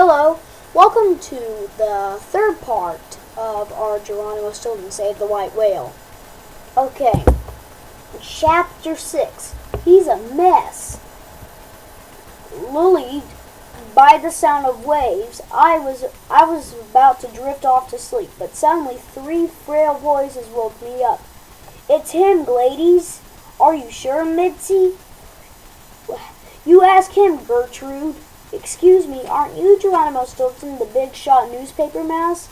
Hello, welcome to the third part of our Geronimo Stilton Save the White Whale. Okay, Chapter 6. He's a mess. Lulled by the sound of waves, I was about to drift off to sleep, but suddenly three frail voices woke me up. "It's him, ladies. Are you sure, Mitzi?" "You ask him, Gertrude." "Excuse me, aren't you Geronimo Stilton, the big shot newspaper mouse?"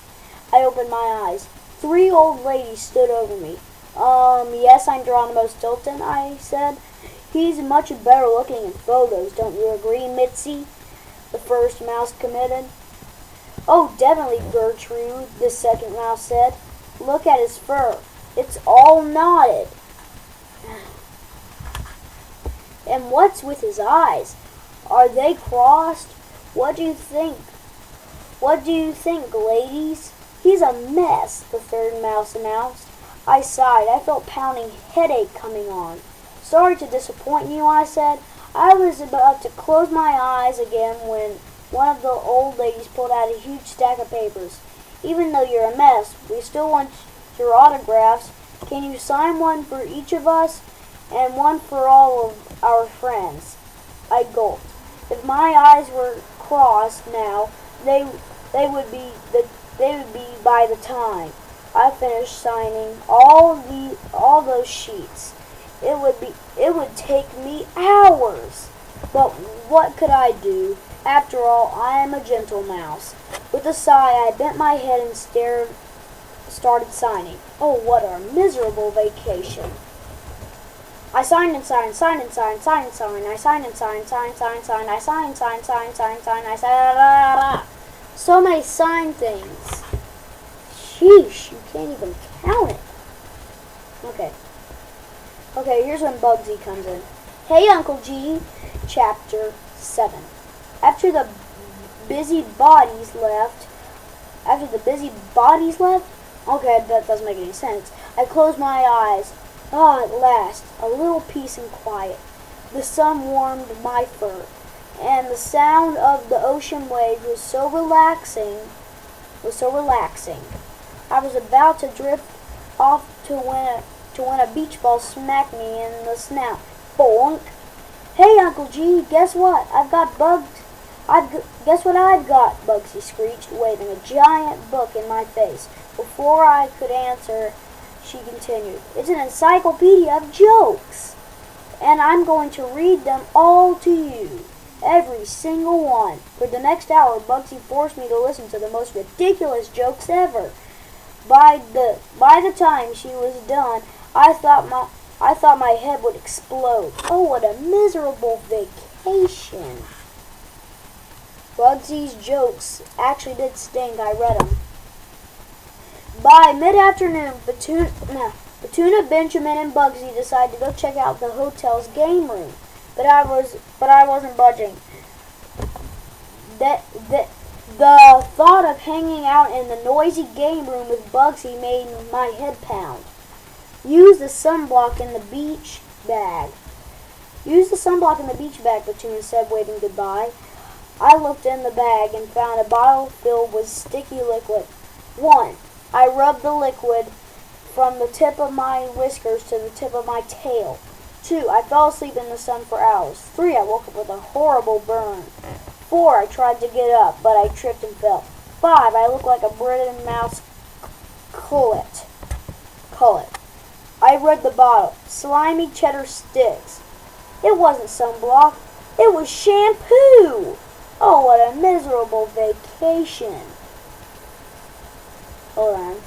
I opened my eyes. Three old ladies stood over me. Yes, I'm Geronimo Stilton," I said. "He's much better looking in photos, don't you agree, Mitzi?" the first mouse commented. "Oh, definitely, Gertrude," the second mouse said. "Look at his fur. It's all knotted." "And what's with his eyes? Are they crossed? What do you think? What do you think, ladies?" "He's a mess," the third mouse announced. I sighed. I felt pounding headache coming on. "Sorry to disappoint you," I said. I was about to close my eyes again when one of the old ladies pulled out a huge stack of papers. "Even though you're a mess, we still want your autographs. Can you sign one for each of us and one for all of our friends?" I gulped. If my eyes were crossed now, they would be by the time I finished signing all those sheets. It would take me hours. But what could I do? After all, I am a gentle mouse. With a sigh, I bent my head and started signing. Oh, what a miserable vacation. I signed and signed, signed and signed, signed and signed, I signed and signed, signed, signed, signed, I signed, signed, signed, signed, signed, I signed, so many sign things. Sheesh, you can't even count it. Okay, here's when Bugsy comes in. "Hey, Uncle G." Chapter 7. After the busy bodies left? Okay, that doesn't make any sense. I closed my eyes. At last, a little peace and quiet. The sun warmed my fur, and the sound of the ocean waves was so relaxing. I was about to drift off to when a beach ball smacked me in the snout. Bonk! "Hey, Uncle G, guess what? Guess what I've got?" Bugsy screeched, waving a giant book in my face. Before I could answer, she continued, "It's an encyclopedia of jokes, and I'm going to read them all to you. Every single one." For the next hour, Bugsy forced me to listen to the most ridiculous jokes ever. By the time she was done, I thought my head would explode. Oh, what a miserable vacation. Bugsy's jokes actually did sting. I read them. By mid-afternoon, Petuna, Benjamin, and Bugsy decided to go check out the hotel's game room, but I wasn't budging. The thought of hanging out in the noisy game room with Bugsy made my head pound. "Use the sunblock in the beach bag." "Use the sunblock in the beach bag," Petuna said, waving goodbye. I looked in the bag and found a bottle filled with sticky liquid. 1. I rubbed the liquid from the tip of my whiskers to the tip of my tail. 2. I fell asleep in the sun for hours. 3. I woke up with a horrible burn. 4. I tried to get up, but I tripped and fell. 5. I looked like a British mouse cullet. I read the bottle. Slimy cheddar sticks. It wasn't sunblock. It was shampoo. Oh, what a miserable vacation. Hold on.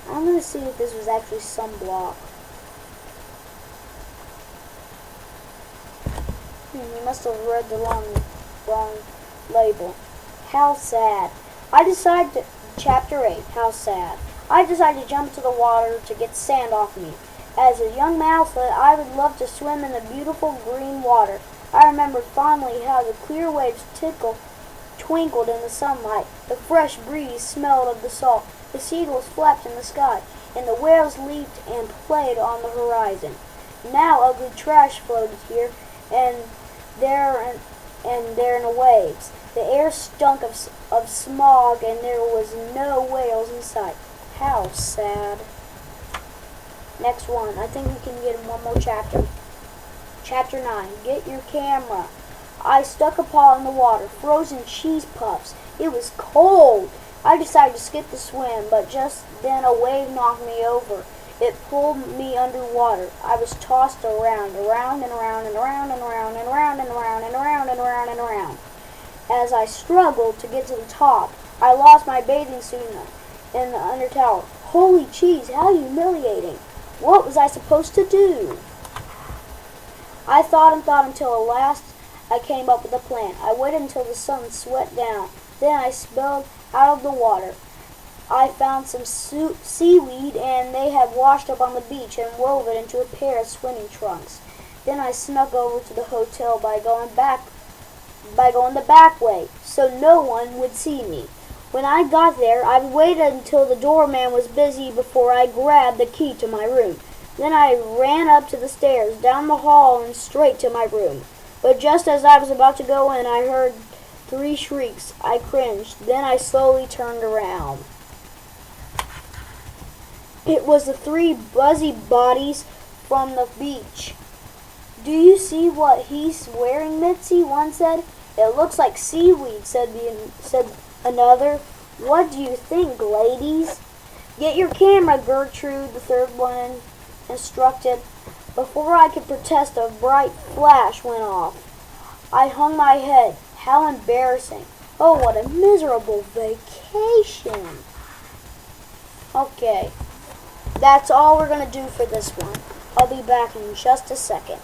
I'm going to see if this was actually sunblock. We must have read the wrong label. How sad. Chapter 8, how sad. I decided to jump into the water to get sand off me. As a young mouselet, I would love to swim in the beautiful green water. I remembered fondly how the clear waves twinkled in the sunlight. The fresh breeze smelled of the salt. The seagulls flapped in the sky, and the whales leaped and played on the horizon. Now ugly trash floated here and there in the waves. The air stunk of smog, and there was no whales in sight. How sad. Next one. I think we can get in one more chapter. Chapter 9. Get your camera. I stuck a paw in the water. Frozen cheese puffs. It was cold. I decided to skip the swim, but just then a wave knocked me over. It pulled me underwater. I was tossed around and around and around and around and around and around and around and around and around and around. As I struggled to get to the top, I lost my bathing suit in the undertower. Holy cheese, how humiliating. What was I supposed to do? I thought and thought until at last I came up with a plan. I waited until the sun swept down. Then I spilled out of the water. I found some seaweed, and they had washed up on the beach and wove it into a pair of swimming trunks. Then I snuck over to the hotel by going the back way, so no one would see me. When I got there, I waited until the doorman was busy before I grabbed the key to my room. Then I ran up to the stairs, down the hall, and straight to my room. But just as I was about to go in, I heard 3 shrieks. I cringed. Then I slowly turned around. It was the 3 buzzy bodies from the beach. Do you see what he's wearing, Mitzi? One said. It looks like seaweed, said another. What do you think, ladies? Get your camera, Gertrude, the third one instructed. Before I could protest, a bright flash went off. I hung my head. How embarrassing. Oh, what a miserable vacation. Okay. That's all we're going to do for this one. I'll be back in just a second.